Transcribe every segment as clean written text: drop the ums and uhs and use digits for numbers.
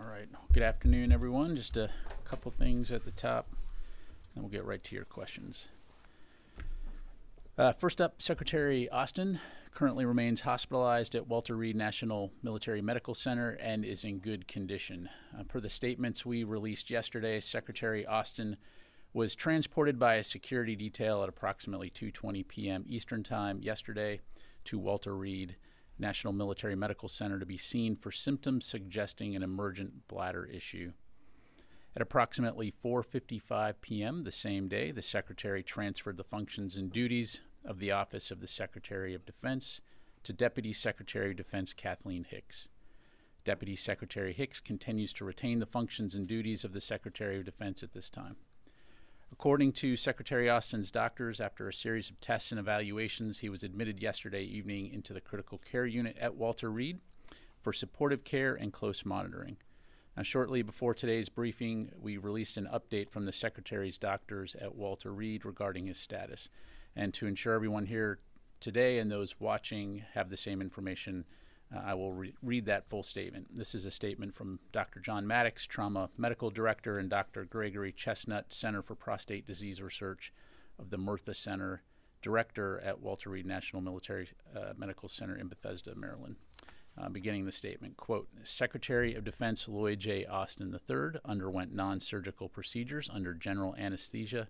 right. Good afternoon, everyone. Just a couple things at the top, and we'll get right to your questions. First up, Secretary Austin currently remains hospitalized at Walter Reed National Military Medical Center and is in good condition. Per the statements we released yesterday, Secretary Austin was transported by a security detail at approximately 2:20 p.m. Eastern Time yesterday to Walter Reed National Military Medical Center to be seen for symptoms suggesting an emergent bladder issue. At approximately 4:55 p.m. the same day, the Secretary transferred the functions and duties of the Office of the Secretary of Defense to Deputy Secretary of Defense Kathleen Hicks. Deputy Secretary Hicks continues to retain the functions and duties of the Secretary of Defense at this time. According to Secretary Austin's doctors, after a series of tests and evaluations, he was admitted yesterday evening into the critical care unit at Walter Reed for supportive care and close monitoring. Now, shortly before today's briefing, we released an update from the Secretary's doctors at Walter Reed regarding his status. And to ensure everyone here today and those watching have the same information, I will read that full statement. This is a statement from Dr. John Maddox, Trauma Medical Director, and Dr. Gregory Chestnut, Center for Prostate Disease Research of the Murtha Center, Director at Walter Reed National Military Medical Center in Bethesda, Maryland. Beginning the statement, quote, Secretary of Defense Lloyd J. Austin III underwent non-surgical procedures under general anesthesia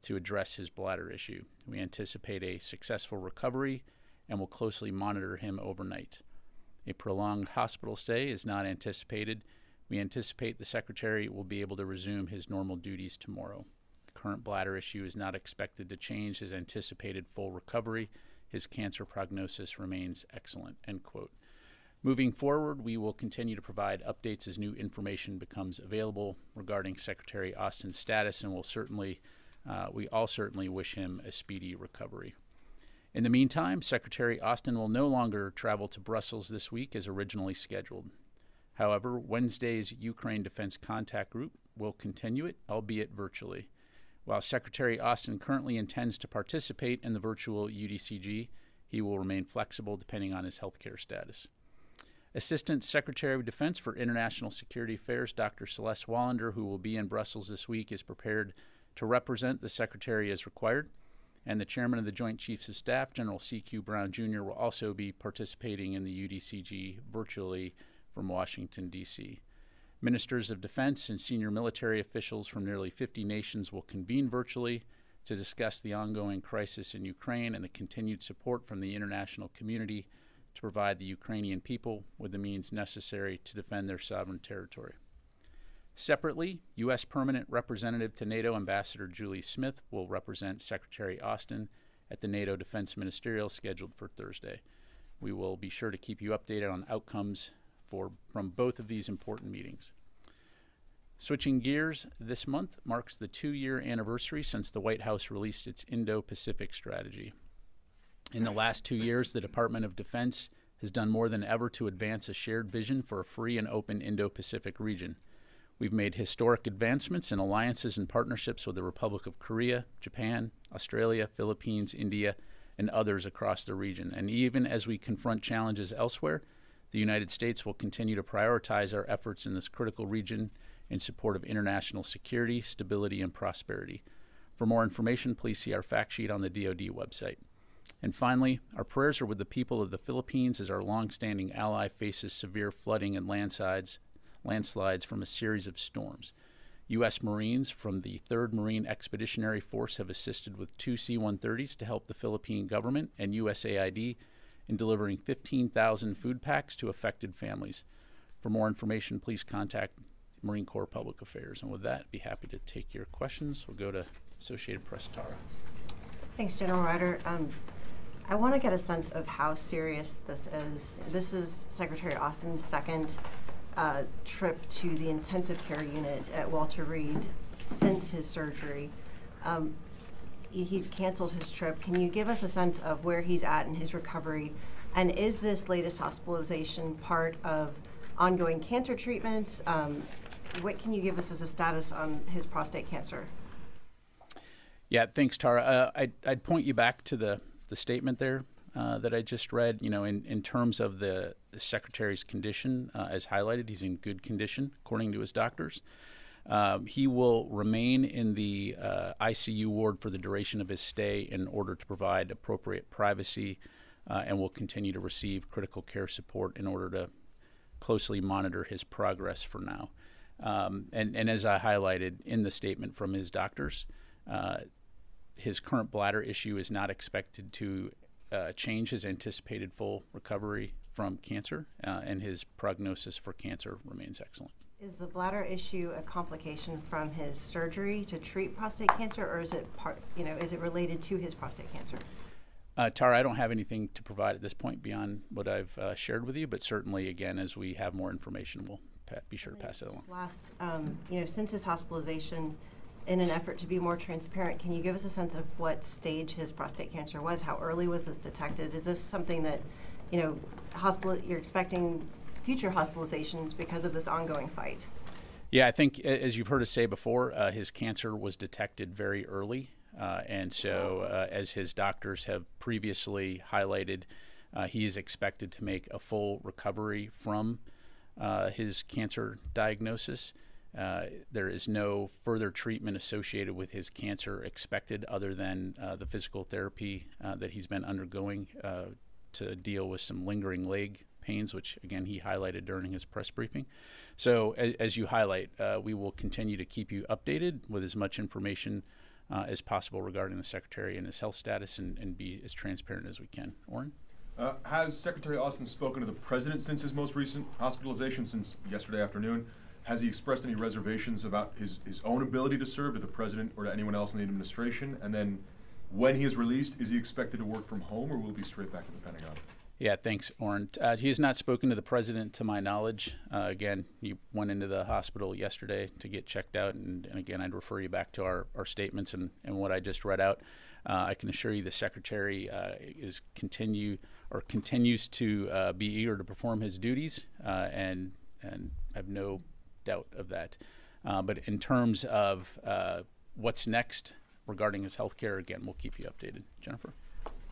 to address his bladder issue. We anticipate a successful recovery and will closely monitor him overnight. A prolonged hospital stay is not anticipated. We anticipate the Secretary will be able to resume his normal duties tomorrow. The current bladder issue is not expected to change his anticipated full recovery. His cancer prognosis remains excellent, end quote. Moving forward, we will continue to provide updates as new information becomes available regarding Secretary Austin's status, and we all certainly wish him a speedy recovery. In the meantime, Secretary Austin will no longer travel to Brussels this week as originally scheduled. However, Wednesday's Ukraine Defense Contact Group will continue it, albeit virtually. While Secretary Austin currently intends to participate in the virtual UDCG, he will remain flexible depending on his healthcare status. Assistant Secretary of Defense for International Security Affairs, Dr. Celeste Wallander, who will be in Brussels this week, is prepared to represent the Secretary as required, and the Chairman of the Joint Chiefs of Staff, General C.Q. Brown Jr., will also be participating in the UDCG virtually from Washington, D.C. Ministers of Defense and senior military officials from nearly 50 nations will convene virtually to discuss the ongoing crisis in Ukraine and the continued support from the international community to provide the Ukrainian people with the means necessary to defend their sovereign territory. Separately, U.S. Permanent Representative to NATO Ambassador Julie Smith will represent Secretary Austin at the NATO Defense Ministerial scheduled for Thursday. We will be sure to keep you updated on outcomes from both of these important meetings. Switching gears, this month marks the 2-year anniversary since the White House released its Indo-Pacific strategy. In the last 2 years, the Department of Defense has done more than ever to advance a shared vision for a free and open Indo-Pacific region. We've made historic advancements in alliances and partnerships with the Republic of Korea, Japan, Australia, Philippines, India, and others across the region. And even as we confront challenges elsewhere, the United States will continue to prioritize our efforts in this critical region in support of international security, stability, and prosperity. For more information, please see our fact sheet on the DoD website. And finally, our prayers are with the people of the Philippines as our longstanding ally faces severe flooding and landslides from a series of storms. U.S. Marines from the 3rd Marine Expeditionary Force have assisted with 2 C-130s to help the Philippine government and USAID in delivering 15,000 food packs to affected families. For more information, please contact Marine Corps Public Affairs. And with that, I'd be happy to take your questions. We'll go to Associated Press, Tara. Thanks, General Ryder. I want to get a sense of how serious this is. This is Secretary Austin's second trip to the intensive care unit at Walter Reed since his surgery. He's canceled his trip. Can you give us a sense of where he's at in his recovery? And is this latest hospitalization part of ongoing cancer treatments? What can you give us as a status on his prostate cancer? Yeah, thanks, Tara. I'd point you back to the statement there that I just read, in terms of the Secretary's condition, as highlighted, he's in good condition, according to his doctors. He will remain in the ICU ward for the duration of his stay in order to provide appropriate privacy, and will continue to receive critical care support in order to closely monitor his progress for now. And as I highlighted in the statement from his doctors, his current bladder issue is not expected to change his anticipated full recovery from cancer, and his prognosis for cancer remains excellent. Is the bladder issue a complication from his surgery to treat prostate cancer, or is it is it related to his prostate cancer? Tara, I don't have anything to provide at this point beyond what I've shared with you, but certainly, again, as we have more information, we'll be sure to pass it along. Last, since his hospitalization, in an effort to be more transparent, can you give us a sense of what stage his prostate cancer was? How early was this detected? Is this something that, you're expecting future hospitalizations because of this ongoing fight? Yeah, I think, as you've heard us say before, his cancer was detected very early. And so, as his doctors have previously highlighted, he is expected to make a full recovery from his cancer diagnosis. There is no further treatment associated with his cancer expected other than the physical therapy that he's been undergoing to deal with some lingering leg pains, which, again, he highlighted during his press briefing. So, as you highlight, we will continue to keep you updated with as much information as possible regarding the Secretary and his health status, and be as transparent as we can. Orrin? Has Secretary Austin spoken to the President since his most recent hospitalization, since yesterday afternoon? Has he expressed any reservations about his own ability to serve to the President or to anyone else in the administration? And then when he is released, is he expected to work from home, or will he be straight back to the Pentagon? Yeah, thanks, Orrin. He has not spoken to the President, to my knowledge. Again, he went into the hospital yesterday to get checked out, and again, I'd refer you back to our statements and what I just read out. I can assure you the Secretary continues to be eager to perform his duties, and I have no doubt of that. But in terms of what's next regarding his health care, again, we'll keep you updated. Jennifer?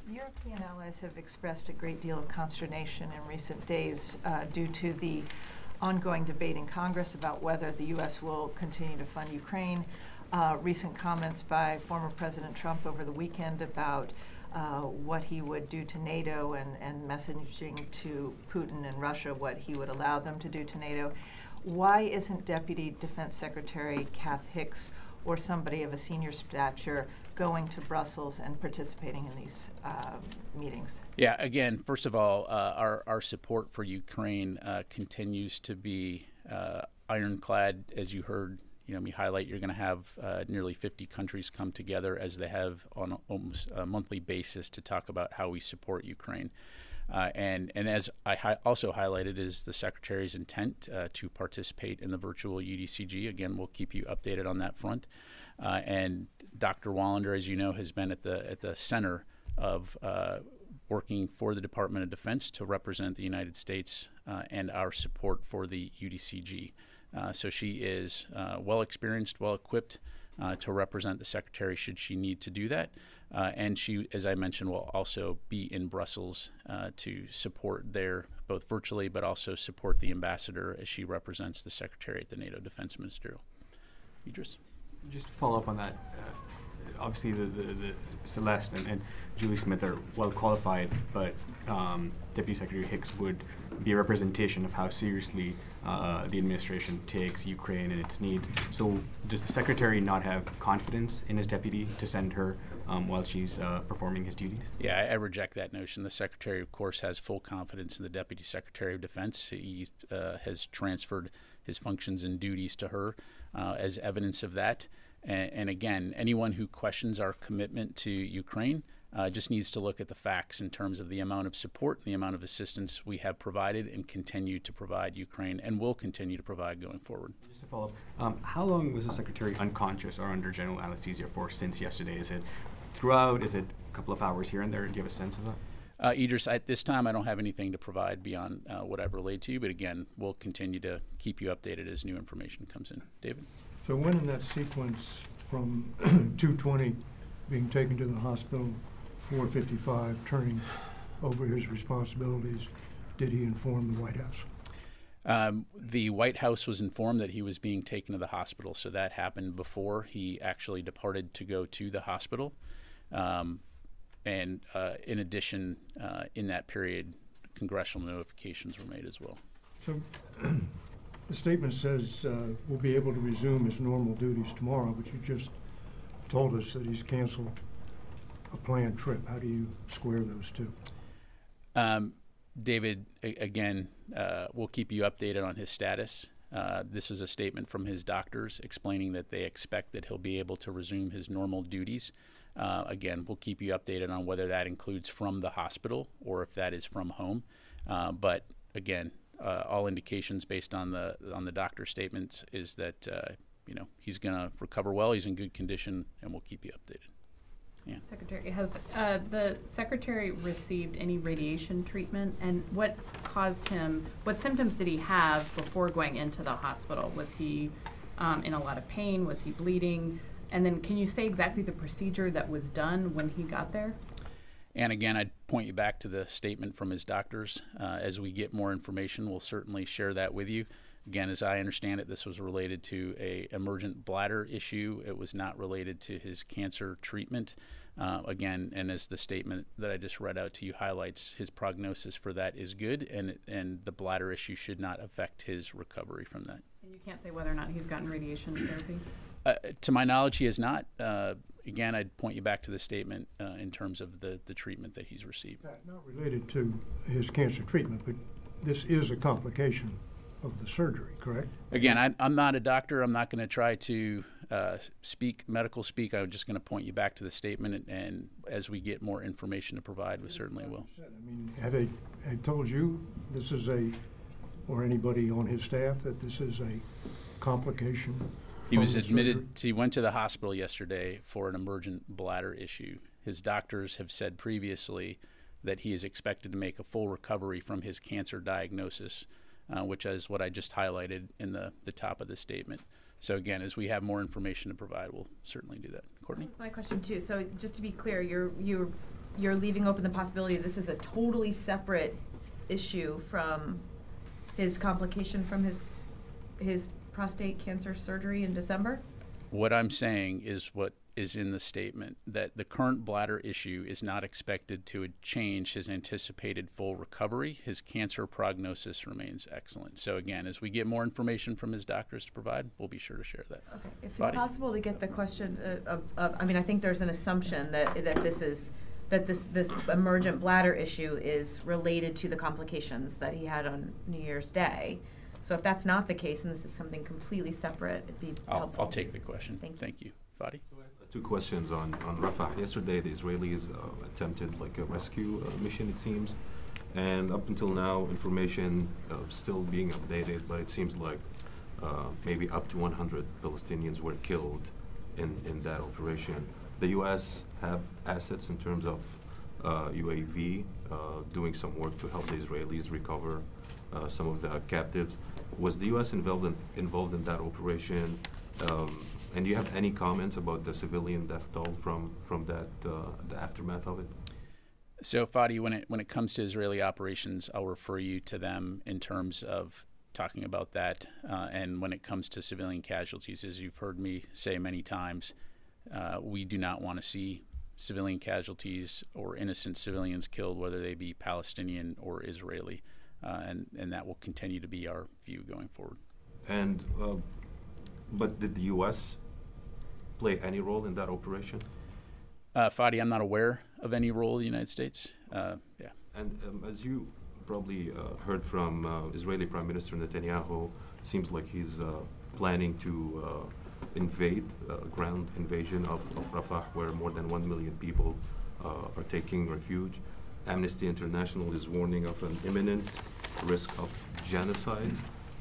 European allies have expressed a great deal of consternation in recent days due to the ongoing debate in Congress about whether the U.S. will continue to fund Ukraine. Recent comments by former President Trump over the weekend about what he would do to NATO, and messaging to Putin and Russia what he would allow them to do to NATO. Why isn't Deputy Defense Secretary Kath Hicks or somebody of a senior stature going to Brussels and participating in these meetings? Yeah, again, first of all, our support for Ukraine continues to be ironclad. As you heard me highlight, you're going to have nearly 50 countries come together, as they have on almost a monthly basis, to talk about how we support Ukraine. And as I also highlighted, is the Secretary's intent to participate in the virtual UDCG. Again, we'll keep you updated on that front. And Dr. Wallander, as you know, has been at the center of working for the Department of Defense to represent the United States and our support for the UDCG. So she is well experienced, well equipped to represent the Secretary should she need to do that. And she, as I mentioned, will also be in Brussels to support there, both virtually, but also support the ambassador as she represents the Secretary at the NATO Defense Ministerial. Idris? Just to follow up on that, obviously the Celeste and Julie Smith are well qualified, but Deputy Secretary Hicks would be a representation of how seriously the administration takes Ukraine and its needs. So does the Secretary not have confidence in his deputy to send her while she's performing his duties? Yeah, I reject that notion. The Secretary, of course, has full confidence in the Deputy Secretary of Defense. He has transferred his functions and duties to her as evidence of that. And again, anyone who questions our commitment to Ukraine just needs to look at the facts in terms of the amount of support and the amount of assistance we have provided and continue to provide Ukraine, and will continue to provide going forward. Just to follow up, how long was the Secretary unconscious or under general anesthesia for since yesterday? Is it throughout? Is it a couple of hours here and there? Do you have a sense of that? Idris, at this time, I don't have anything to provide beyond what I've relayed to you, but again, we'll continue to keep you updated as new information comes in. David? So when in that sequence from 2:20 being taken to the hospital, 4:55 turning over his responsibilities, did he inform the White House? The White House was informed that he was being taken to the hospital, so that happened before he actually departed to go to the hospital. In addition, in that period, congressional notifications were made as well. So the statement says we'll be able to resume his normal duties tomorrow, but you just told us that he's canceled a planned trip. How do you square those two? David, again, we'll keep you updated on his status. This was a statement from his doctors explaining that they expect that he'll be able to resume his normal duties. Again, we'll keep you updated on whether that includes from the hospital or if that is from home. But again, all indications based on the doctor's statements is that he's going to recover well. He's in good condition, and we'll keep you updated. Yeah. Secretary, has the Secretary received any radiation treatment, and what caused him, what symptoms did he have before going into the hospital? Was he in a lot of pain? Was he bleeding? And then can you say exactly the procedure that was done when he got there? And again, I'd point you back to the statement from his doctors. As we get more information, we'll certainly share that with you. Again, as I understand it, this was related to a emergent bladder issue. It was not related to his cancer treatment. Again, and as the statement that I just read out to you highlights, his prognosis for that is good, and the bladder issue should not affect his recovery from that. And you can't say whether or not he's gotten radiation therapy? To my knowledge, he has not. Again, I'd point you back to the statement in terms of the treatment that he's received. Not related to his cancer treatment, but this is a complication of the surgery, correct? Again, I'm not a doctor. I'm not going to try to medical speak. I'm just going to point you back to the statement, and as we get more information to provide, we certainly will. I mean, have they told you this is or anybody on his staff that this is a complication? He was admitted. He went to the hospital yesterday for an emergent bladder issue. His doctors have said previously that he is expected to make a full recovery from his cancer diagnosis, which is what I just highlighted in the top of the statement. So again, as we have more information to provide, we'll certainly do that. Courtney? That's my question too. So just to be clear, you're leaving open the possibility this is a totally separate issue from his complication from his prostate cancer surgery in December? What I'm saying is what is in the statement, that the current bladder issue is not expected to change his anticipated full recovery. His cancer prognosis remains excellent. So again, as we get more information from his doctors to provide, we'll be sure to share that. Okay. If Fadi? it's possible to get the question I mean, I think there's an assumption that this emergent bladder issue is related to the complications that he had on New Year's Day. So if that's not the case, and this is something completely separate, it'd be helpful. I'll take the question. Thank you. Fadi? Two questions on Rafah. Yesterday, the Israelis attempted like a rescue mission, it seems. And up until now, information still being updated, but it seems like maybe up to 100 Palestinians were killed in that operation. The U.S. have assets in terms of UAV doing some work to help the Israelis recover some of the captives. Was the U.S. involved in that operation? And do you have any comments about the civilian death toll from that, the aftermath of it? So, Fadi, when it comes to Israeli operations, I'll refer you to them in terms of talking about that. And when it comes to civilian casualties, as you've heard me say many times, we do not want to see civilian casualties or innocent civilians killed, whether they be Palestinian or Israeli. And that will continue to be our view going forward. And but did the U.S. play any role in that operation? Fadi, I'm not aware of any role of the United States. Yeah. And as you probably heard from Israeli Prime Minister Netanyahu, seems like he's planning to invade, ground invasion of Rafah, where more than 1 million people are taking refuge. Amnesty International is warning of an imminent risk of genocide.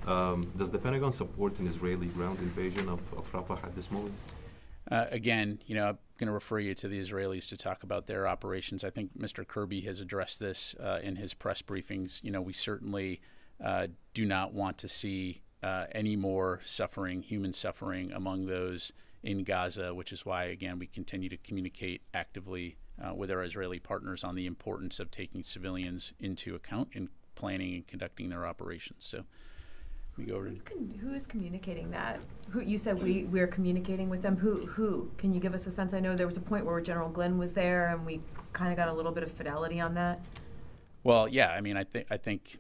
Does the Pentagon support an Israeli ground invasion of Rafah at this moment? Again, I'm going to refer you to the Israelis to talk about their operations. I think Mr. Kirby has addressed this in his press briefings. We certainly do not want to see any more suffering, human suffering among those in Gaza, which is why, again, we continue to communicate actively with our Israeli partners on the importance of taking civilians into account in planning and conducting their operations. So we go over to Who is communicating that? Who you said we're communicating with them? Who? Can you give us a sense? I know there was a point where General Glenn was there, and we kind of got a little bit of fidelity on that. Well, yeah, I mean, I think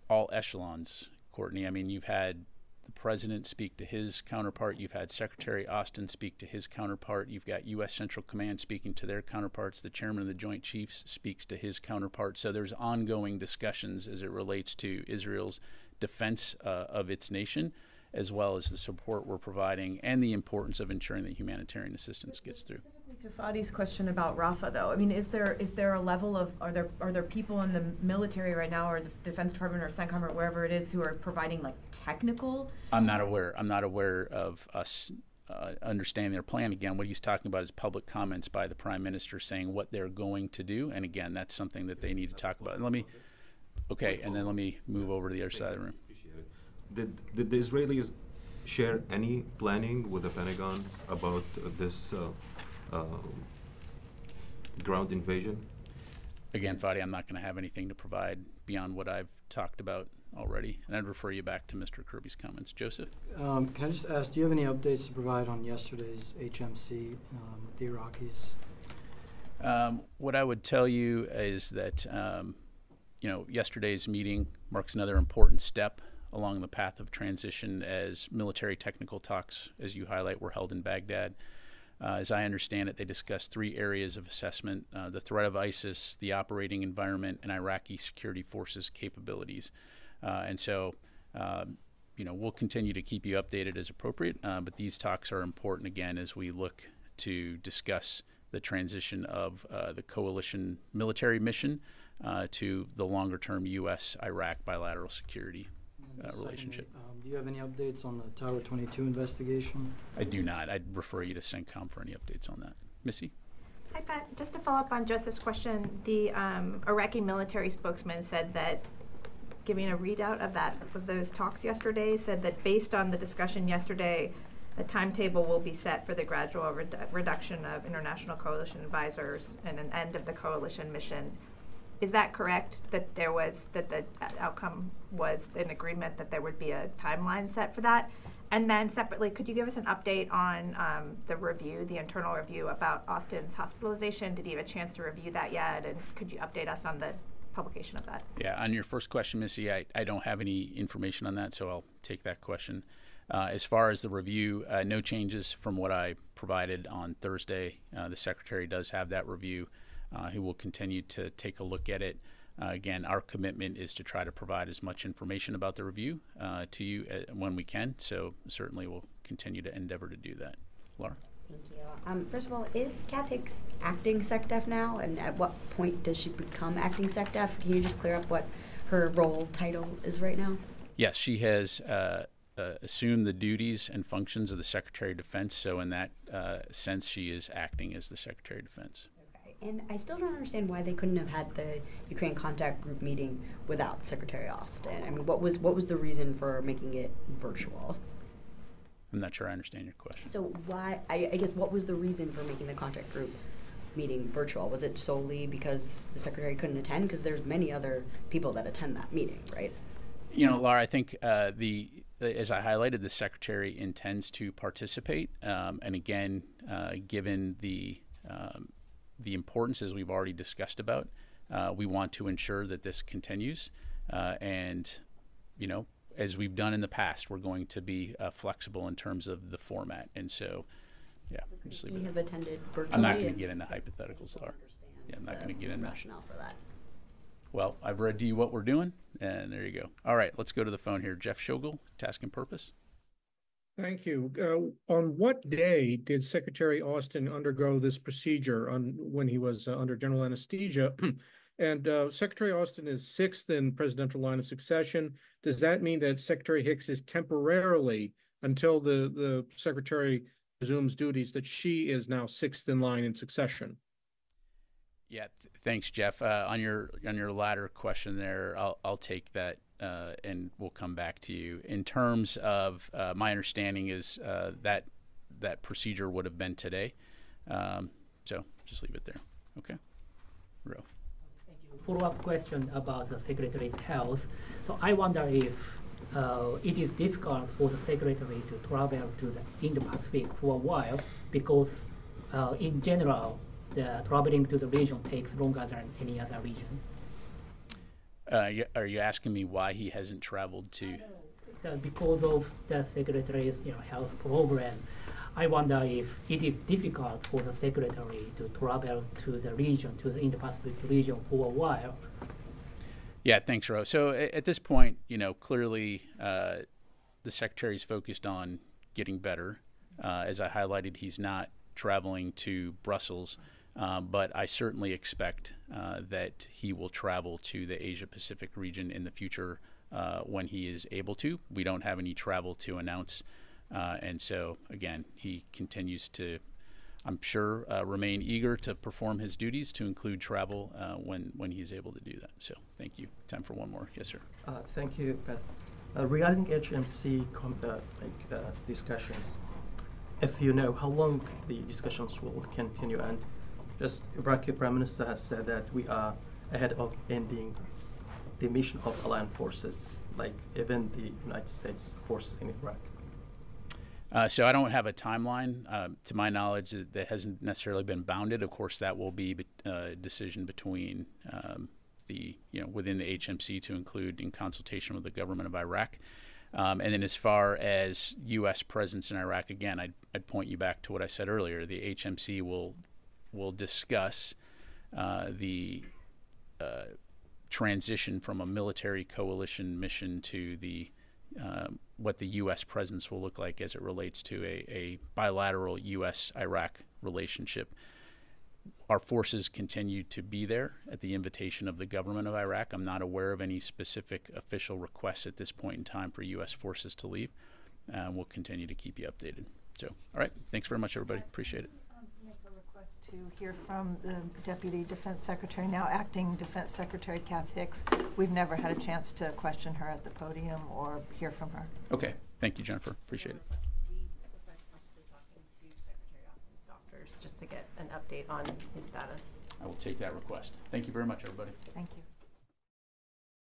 all echelons, Courtney. I mean, you've had the president speak to his counterpart. You've had Secretary Austin speak to his counterpart. You've got U.S. Central Command speaking to their counterparts. The chairman of the Joint Chiefs speaks to his counterpart. So there's ongoing discussions as it relates to Israel's defense of its nation, as well as the support we're providing and the importance of ensuring that humanitarian assistance gets through. To Fadi's question about Rafah, though, I mean, is there a level of are there people in the military right now, or the Defense Department or CENTCOM or wherever it is, who are providing like technical? I'm not aware of us understanding their plan. Again, what he's talking about is public comments by the Prime Minister saying what they're going to do, and again, that's something that they need to talk about. And let me move over to the other side of the room. Did the Israelis share any planning with the Pentagon about this ground invasion? Again, Fadi, I'm not going to have anything to provide beyond what I've talked about already, and I'd refer you back to Mr. Kirby's comments. Joseph? Can I just ask, do you have any updates to provide on yesterday's HMC with the Iraqis? What I would tell you is that yesterday's meeting marks another important step along the path of transition as military technical talks, as you highlight, were held in Baghdad. As I understand it, they discussed 3 areas of assessment: the threat of ISIS, the operating environment, and Iraqi security forces capabilities. We'll continue to keep you updated as appropriate, but these talks are important, again, as we look to discuss the transition of the coalition military mission to the longer-term U.S.-Iraq bilateral security relationship. Do you have any updates on the Tower 22 investigation? I do not. I'd refer you to CENTCOM for any updates on that. Missy? Hi, Pat. Just to follow up on Joseph's question, the Iraqi military spokesman said that, giving a readout of those talks yesterday, said that based on the discussion yesterday, a timetable will be set for the gradual reduction of international coalition advisors and an end of the coalition mission. Is that correct, that the outcome was an agreement that there would be a timeline set for that? And then separately, could you give us an update on the internal review about Austin's hospitalization? Did you have a chance to review that yet? And could you update us on the publication of that? Yeah, on your first question, Missy, I don't have any information on that, so I'll take that question. As far as the review, no changes from what I provided on Thursday. The Secretary does have that review. He will continue to take a look at it. Again, our commitment is to try to provide as much information about the review to you when we can, so certainly we'll continue to endeavor to do that. Laura? Thank you. First of all, is Kath Hicks acting SecDef now, and at what point does she become acting SecDef? Can you just clear up what her role title is right now? Yes, she has assumed the duties and functions of the Secretary of Defense, so in that sense she is acting as the Secretary of Defense. And I still don't understand why they couldn't have had the Ukraine contact group meeting without Secretary Austin. I mean, what was the reason for making it virtual? I'm not sure I understand your question. So why, I guess, what was the reason for making the contact group meeting virtual? Was it solely because the Secretary couldn't attend? Because there's many other people that attend that meeting, right? Laura, I think as I highlighted, the Secretary intends to participate. And again, given the importance, as we've already discussed about, we want to ensure that this continues. As we've done in the past, we're going to be flexible in terms of the format. And so, yeah, just leave it. We have attended virtually. I'm not going to get into hypotheticals, Laura. Yeah, I'm not going to get into rationale for that. Well, I've read to you what we're doing, and there you go. All right, let's go to the phone here. Jeff Shogel, Task and Purpose. Thank you. On what day did Secretary Austin undergo this procedure when he was under general anesthesia? And Secretary Austin is 6th in presidential line of succession. Does that mean that Secretary Hicks is temporarily, until the Secretary resumes duties, that she is now 6th in line in succession? Yeah, thanks, Jeff. On your latter question there, I'll take that. And we'll come back to you. In terms of my understanding is that procedure would have been today. So just leave it there. Okay. Ro. Follow-up question about the Secretary's health. So I wonder if it is difficult for the Secretary to travel to the Indo-Pacific for a while because in general, the traveling to the region takes longer than any other region. Are you asking me why he hasn't traveled to? Because of the Secretary's health program, I wonder if it is difficult for the Secretary to travel to the region, to the Indo-Pacific region for a while. Yeah, thanks, Ro. So at this point, clearly the Secretary's focused on getting better. As I highlighted, he's not traveling to Brussels, but I certainly expect that he will travel to the Asia-Pacific region in the future when he is able to. We don't have any travel to announce. And so, again, he continues to, I'm sure, remain eager to perform his duties, to include travel when he's able to do that. So thank you. Time for one more. Yes, sir. Thank you, Pat. Regarding HMC discussions, if you know how long the discussions will continue, and just Iraqi Prime Minister has said that we are ahead of ending the mission of allied forces, like even the United States forces in Iraq. So I don't have a timeline. To my knowledge, that hasn't necessarily been bounded. Of course, that will be a decision between within the HMC to include in consultation with the government of Iraq. And then as far as U.S. presence in Iraq, again, I'd point you back to what I said earlier. The HMC will discuss the transition from a military coalition mission to what the U.S. presence will look like as it relates to a bilateral U.S.-Iraq relationship. Our forces continue to be there at the invitation of the government of Iraq. I'm not aware of any specific official requests at this point in time for U.S. forces to leave. We'll continue to keep you updated. So, all right. Thanks very much, everybody. Appreciate it. Make a request to hear from the Deputy Defense Secretary, now Acting Defense Secretary Kath Hicks. We've never had a chance to question her at the podium or hear from her. Okay. Thank you, Jennifer. Appreciate it. Just to get an update on his status. I will take that request. Thank you very much, everybody. Thank you.